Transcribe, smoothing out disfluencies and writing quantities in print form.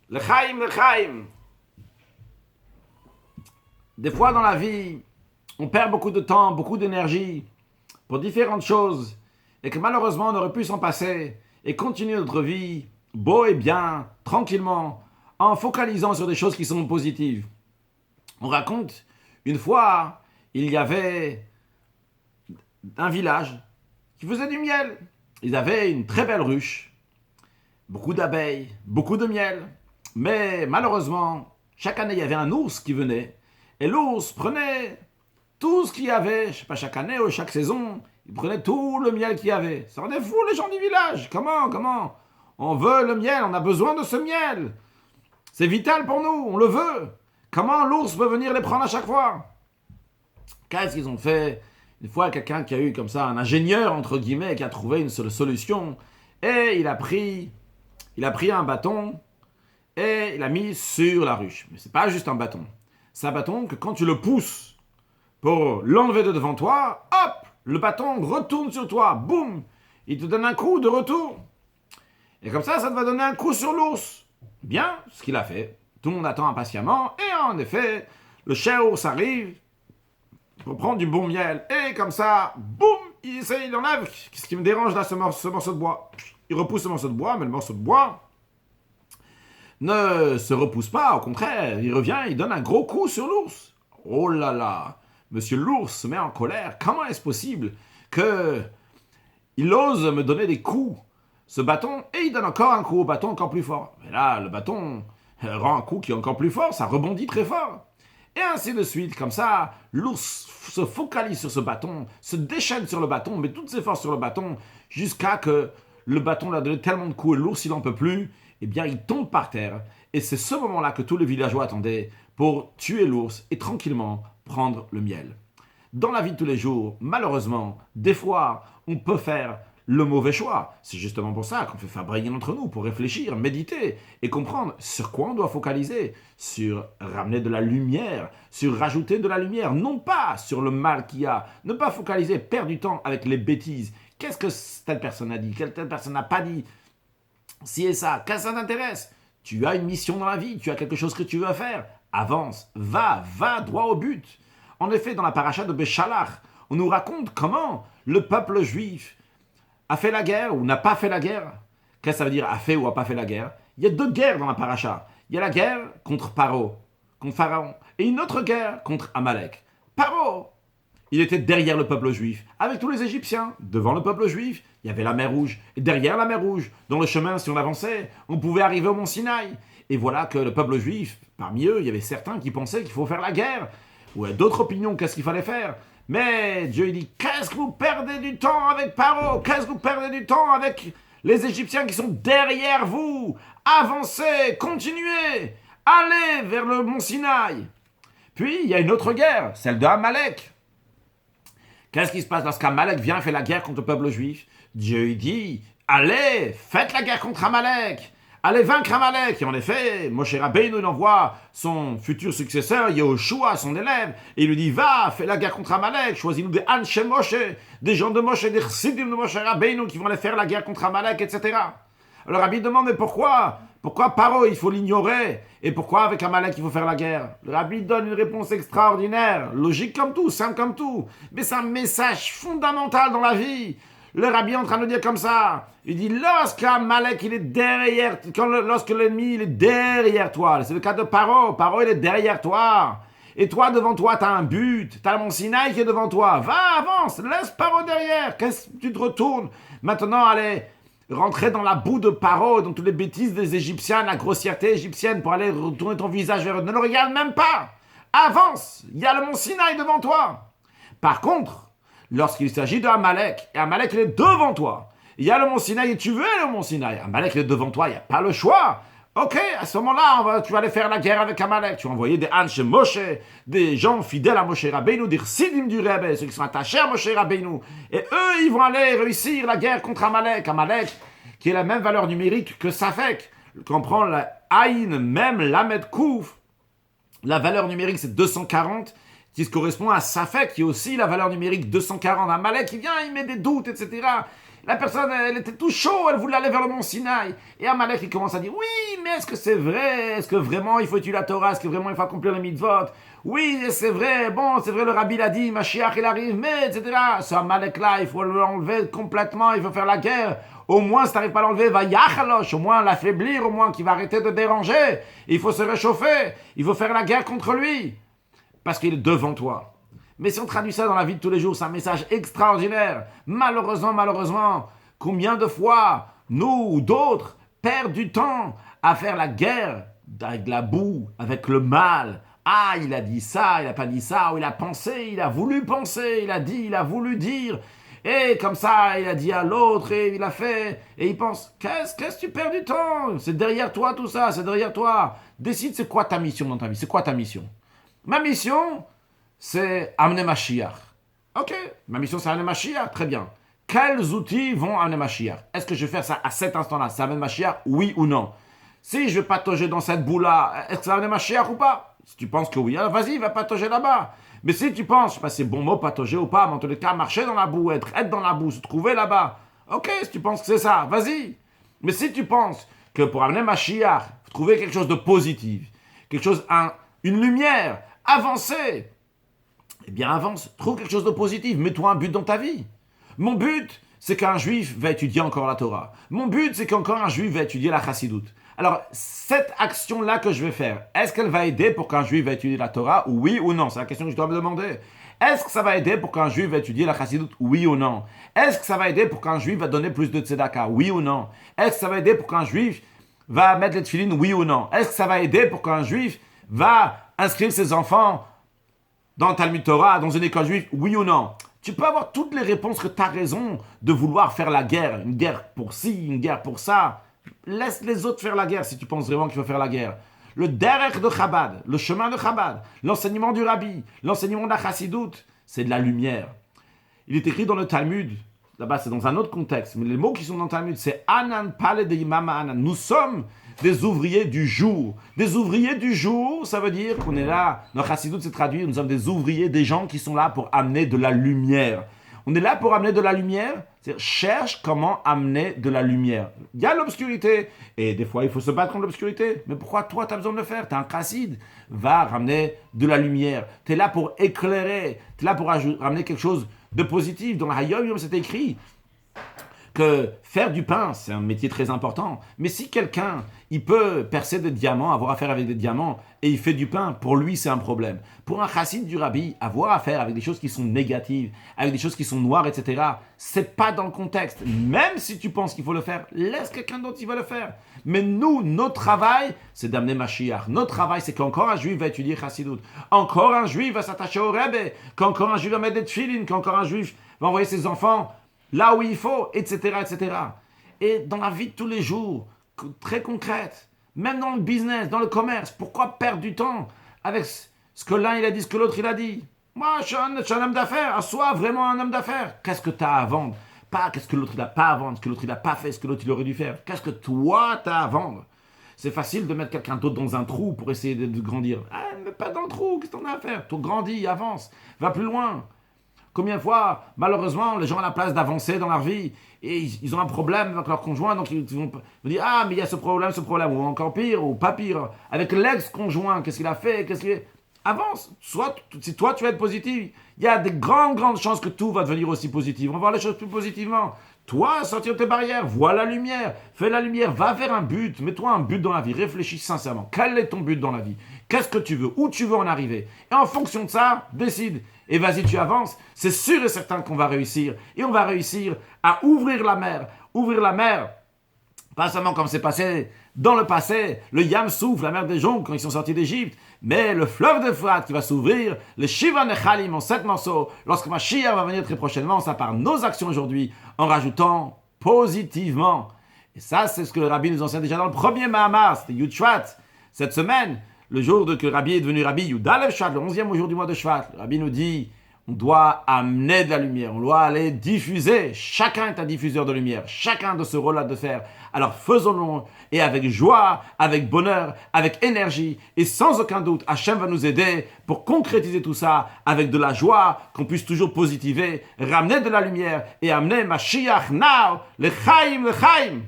L'chaim, l'chaim. Des fois dans la vie, on perd beaucoup de temps, beaucoup d'énergie pour différentes choses et que malheureusement on aurait pu s'en passer et continuer notre vie beau et bien, tranquillement, en focalisant sur des choses qui sont positives. On raconte, une fois, il y avait un village qui faisait du miel. Ils avaient une très belle ruche, beaucoup d'abeilles, beaucoup de miel. Mais malheureusement, chaque année, il y avait un ours qui venait. Et l'ours prenait tout ce qu'il y avait, je ne sais pas, chaque année ou chaque saison, il prenait tout le miel qu'il y avait. Ça rendait fou les gens du village. Comment on veut le miel, on a besoin de ce miel. C'est vital pour nous, on le veut. Comment l'ours peut venir les prendre à chaque fois? Qu'est-ce qu'ils ont fait? Une fois, quelqu'un qui a eu comme ça, un ingénieur, entre guillemets, qui a trouvé une seule solution. Et il a pris un bâton et il l'a mis sur la ruche. Mais c'est pas juste un bâton. C'est un bâton que quand tu le pousses pour l'enlever de devant toi, hop, le bâton retourne sur toi, boum, il te donne un coup de retour. Et comme ça te va donner un coup sur l'ours. Bien, ce qu'il a fait. Tout le monde attend impatiemment, et en effet, le cher ours arrive pour prendre du bon miel. Et comme ça, boum, il enlève. Qu'est-ce qui me dérange là, ce morceau de bois? Il repousse ce morceau de bois, mais le morceau de bois ne se repousse pas, au contraire, il revient, il donne un gros coup sur l'ours. Oh là là, monsieur l'ours se met en colère. Comment est-ce possible qu'il ose me donner des coups, ce bâton, et il donne encore un coup au bâton encore plus fort. Mais là, le bâton rend un coup qui est encore plus fort, ça rebondit très fort. Et ainsi de suite, comme ça, l'ours se focalise sur ce bâton, se déchaîne sur le bâton, met toutes ses forces sur le bâton, jusqu'à que le bâton lui a donné tellement de coups et l'ours, il n'en peut plus, eh bien, il tombe par terre. Et c'est ce moment-là que tous les villageois attendaient pour tuer l'ours et tranquillement prendre le miel. Dans la vie de tous les jours, malheureusement, des fois, on peut faire le mauvais choix. C'est justement pour ça qu'on fait fabriquer entre nous, pour réfléchir, méditer et comprendre sur quoi on doit focaliser. Sur ramener de la lumière, sur rajouter de la lumière, non pas sur le mal qu'il y a. Ne pas focaliser, perdre du temps avec les bêtises. Qu'est-ce que telle personne a dit? Quelle telle personne n'a pas dit? Si et ça, qu'est-ce que ça t'intéresse? Tu as une mission dans la vie, tu as quelque chose que tu veux faire. Avance, va droit au but. En effet, dans la paracha de Béchalach, on nous raconte comment le peuple juif a fait la guerre ou n'a pas fait la guerre. Qu'est-ce que ça veut dire, a fait ou a pas fait la guerre? Il y a deux guerres dans la paracha. Il y a la guerre contre contre Pharaon, et une autre guerre contre Amalek. Paro, il était derrière le peuple juif, avec tous les Égyptiens. Devant le peuple juif, il y avait la mer Rouge. Et derrière la mer Rouge, dans le chemin, si on avançait, on pouvait arriver au mont Sinaï. Et voilà que le peuple juif, parmi eux, il y avait certains qui pensaient qu'il faut faire la guerre. Ou d'autres opinions, qu'est-ce qu'il fallait faire? Mais Dieu il dit, qu'est-ce que vous perdez du temps avec Paro? Qu'est-ce que vous perdez du temps avec les Égyptiens qui sont derrière vous? Avancez, continuez, allez vers le mont Sinaï. Puis, il y a une autre guerre, celle de Amalek. Qu'est-ce qui se passe lorsqu'Amalek vient et fait la guerre contre le peuple juif? Dieu il dit, allez, faites la guerre contre Amalek. Allez vaincre Amalek. Et en effet, Moshe Rabbeinu il envoie son futur successeur, Yehoshua, son élève, et il lui dit, va, fais la guerre contre Amalek, choisis-nous des Anshe Moshe, des gens de Moshe, des Chassidim de Moshe Rabbeinu qui vont aller faire la guerre contre Amalek, etc. Alors Rabbi demande, mais pourquoi? Pourquoi Paro, il faut l'ignorer? Et pourquoi avec Amalek, il faut faire la guerre? Le Rabbi donne une réponse extraordinaire, logique comme tout, simple comme tout, mais c'est un message fondamental dans la vie. Le Rabbi est en train de dire comme ça. Il dit, lorsqu'Amalek, il est derrière, lorsque l'ennemi, il est derrière toi, c'est le cas de Paro. Paro, il est derrière toi. Et toi, devant toi, tu as un but. Tu as le mont Sinaï qui est devant toi. Va, avance, laisse Paro derrière. Qu'est-ce que tu te retournes? Maintenant, allez, rentrer dans la boue de Paro, dans toutes les bêtises des Égyptiens, la grossièreté égyptienne pour aller retourner ton visage vers eux. Ne le regarde même pas. Avance. Il y a le mont Sinaï devant toi. Par contre, lorsqu'il s'agit de Amalek, et Amalek il est devant toi, il y a le mont Sinaï et tu veux aller au mont Sinaï, Amalek il est devant toi, il n'y a pas le choix. Ok, à ce moment-là, tu vas aller faire la guerre avec Amalek. Tu vas envoyer des Anshe Moshe, des gens fidèles à Moshe Rabbeinu, des Chassidim du Rebbe, ceux qui sont attachés à Moshe Rabbeinu. Et eux, ils vont aller réussir la guerre contre Amalek. Amalek, qui est la même valeur numérique que Safek. Quand on prend la Aïn, même Lamed Kouf, la valeur numérique c'est 240, qui se correspond à Safek, qui est aussi la valeur numérique 240. Amalek, il vient, il met des doutes, etc. La personne, elle était tout chaud, elle voulait aller vers le mont Sinaï. Et Amalek, il commence à dire, oui, mais est-ce que c'est vrai? Est-ce que vraiment il faut étudier la Torah? Est-ce que vraiment il faut accomplir les mitzvot? Oui, c'est vrai, bon, c'est vrai, le rabbi l'a dit, Mashiach, il arrive, mais, etc. Ce Amalek-là, il faut l'enlever complètement, il faut faire la guerre. Au moins, si tu n'arrives pas à l'enlever, va yachalosh, au moins l'affaiblir, au moins qu'il va arrêter de déranger. Il faut se réchauffer, il faut faire la guerre contre lui. Parce qu'il est devant toi. Mais si on traduit ça dans la vie de tous les jours, c'est un message extraordinaire. Malheureusement, combien de fois, nous ou d'autres, perdent du temps à faire la guerre avec la boue, avec le mal. Ah, il a dit ça, il n'a pas dit ça, ou il a pensé, il a voulu penser, il a dit, il a voulu dire. Et comme ça, il a dit à l'autre, et il a fait, et il pense, qu'est-ce que tu perds du temps? C'est derrière toi tout ça, c'est derrière toi. Décide, c'est quoi ta mission dans ta vie? C'est quoi ta mission? Ma mission, c'est amener Mashiach. Ok, ma mission c'est amener Mashiach, très bien. Quels outils vont amener Mashiach? Est-ce que je vais faire ça à cet instant-là? Ça amène Mashiach, oui ou non? Si je vais patauger dans cette boue-là, est-ce que ça va amener Mashiach ou pas? Si tu penses que oui, alors vas-y, va patauger là-bas. Mais si tu penses, je sais pas si c'est bon mot, patauger ou pas, mais en tous les cas, marcher dans la boue, être dans la boue, se trouver là-bas. Ok, si tu penses que c'est ça, vas-y. Mais si tu penses que pour amener Mashiach, trouver quelque chose de positif, quelque chose, une lumière, avancer, eh bien avance, trouve quelque chose de positif, mets-toi un but dans ta vie. Mon but, c'est qu'un juif va étudier encore la Torah. Mon but, c'est qu'encore un juif va étudier la chassidoute. Alors, cette action-là que je vais faire, est-ce qu'elle va aider pour qu'un juif va étudier la Torah, oui ou non? C'est la question que je dois me demander. Est-ce que ça va aider pour qu'un juif va étudier la chassidoute, oui ou non? Est-ce que ça va aider pour qu'un juif va donner plus de tzedaka, oui ou non? Est-ce que ça va aider pour qu'un juif va mettre les tefilines, oui ou non? Est-ce que ça va aider pour qu'un juif va inscrire ses enfants dans le Talmud Torah, dans une école juive, oui ou non? Tu peux avoir toutes les réponses que tu as raison de vouloir faire la guerre. Une guerre pour ci, une guerre pour ça. Laisse les autres faire la guerre si tu penses vraiment qu'il faut faire la guerre. Le derech de Chabad, le chemin de Chabad, l'enseignement du Rabbi, l'enseignement de la Chassidoute, c'est de la lumière. Il est écrit dans le Talmud, là-bas c'est dans un autre contexte, mais les mots qui sont dans le Talmud, c'est Anan Pale de Imama Anan. Nous sommes des ouvriers du jour. Des ouvriers du jour, ça veut dire qu'on est là, notre Chassidoute c'est traduit, nous sommes des ouvriers, des gens qui sont là pour amener de la lumière. On est là pour amener de la lumière, c'est-à-dire cherche comment amener de la lumière. Il y a l'obscurité, et des fois il faut se battre contre l'obscurité, mais pourquoi toi tu as besoin de le faire? Tu es un chassid, va ramener de la lumière. Tu es là pour éclairer, tu es là pour ramener quelque chose de positif. Dans la Hayom Yom c'est écrit que faire du pain, c'est un métier très important. Mais si quelqu'un, il peut percer des diamants, avoir affaire avec des diamants, et il fait du pain, pour lui, c'est un problème. Pour un chassid du rabbi, avoir affaire avec des choses qui sont négatives, avec des choses qui sont noires, etc., c'est pas dans le contexte. Même si tu penses qu'il faut le faire, laisse quelqu'un d'autre qui va le faire. Mais nous, notre travail, c'est d'amener Mashiach. Notre travail, c'est qu'encore un juif va étudier chassidoute. Encore un juif va s'attacher au Rebbe. Qu'encore un juif va mettre des tefilines. Qu'encore un juif va envoyer ses enfants là où il faut, etc., etc. Et dans la vie de tous les jours, très concrète, même dans le business, dans le commerce, pourquoi perdre du temps avec ce que l'un il a dit, ce que l'autre il a dit? Moi, je suis un homme d'affaires, sois vraiment un homme d'affaires. Qu'est-ce que tu as à vendre? Pas qu'est-ce que l'autre il n'a pas à vendre, ce que l'autre il n'a pas fait, ce que l'autre il aurait dû faire. Qu'est-ce que toi tu as à vendre? C'est facile de mettre quelqu'un d'autre dans un trou pour essayer de grandir. Ah, mais pas dans le trou, qu'est-ce que t'en as à faire? Toi, grandis, avance, va plus loin. Combien de fois, malheureusement, les gens à la place d'avancer dans leur vie, et ils ont un problème avec leur conjoint, donc ils vont dire « Ah, mais il y a ce problème, ou encore pire, ou pas pire, avec l'ex-conjoint, qu'est-ce qu'il a fait, Avance, soit si toi tu vas être positif, il y a de grandes chances que tout va devenir aussi positif. On va voir les choses plus positivement. Toi, sortir de tes barrières, vois la lumière, fais la lumière, va vers un but, mets-toi un but dans la vie, réfléchis sincèrement. Quel est ton but dans la vie? Qu'est-ce que tu veux? Où tu veux en arriver? Et en fonction de ça, décide. Et vas-y, tu avances. C'est sûr et certain qu'on va réussir. Et on va réussir à ouvrir la mer. Ouvrir la mer, pas seulement comme c'est passé dans le passé, le Yam Souf, la mer des joncs, quand ils sont sortis d'Égypte, mais le fleuve d'Euphrate qui va s'ouvrir, le Shiva Nechalim en 7 morceaux, lorsque Mashiach va venir très prochainement, ça part nos actions aujourd'hui, en rajoutant positivement. Et ça, c'est ce que le Rabbi nous enseigne déjà dans le premier Mahamar, c'était Yud Shvat, cette semaine, le jour que Rabbi est devenu Rabbi, Yud Alev Shvat, le 11e jour du mois de Shvat, le Rabbi nous dit, On doit amener de la lumière, on doit aller diffuser. Chacun est un diffuseur de lumière, chacun de ce rôle-là de faire. Alors faisons-le, et avec joie, avec bonheur, avec énergie, et sans aucun doute, Hachem va nous aider pour concrétiser tout ça avec de la joie, qu'on puisse toujours positiver, ramener de la lumière et amener Mashiach now, le Chaim, le Chaim.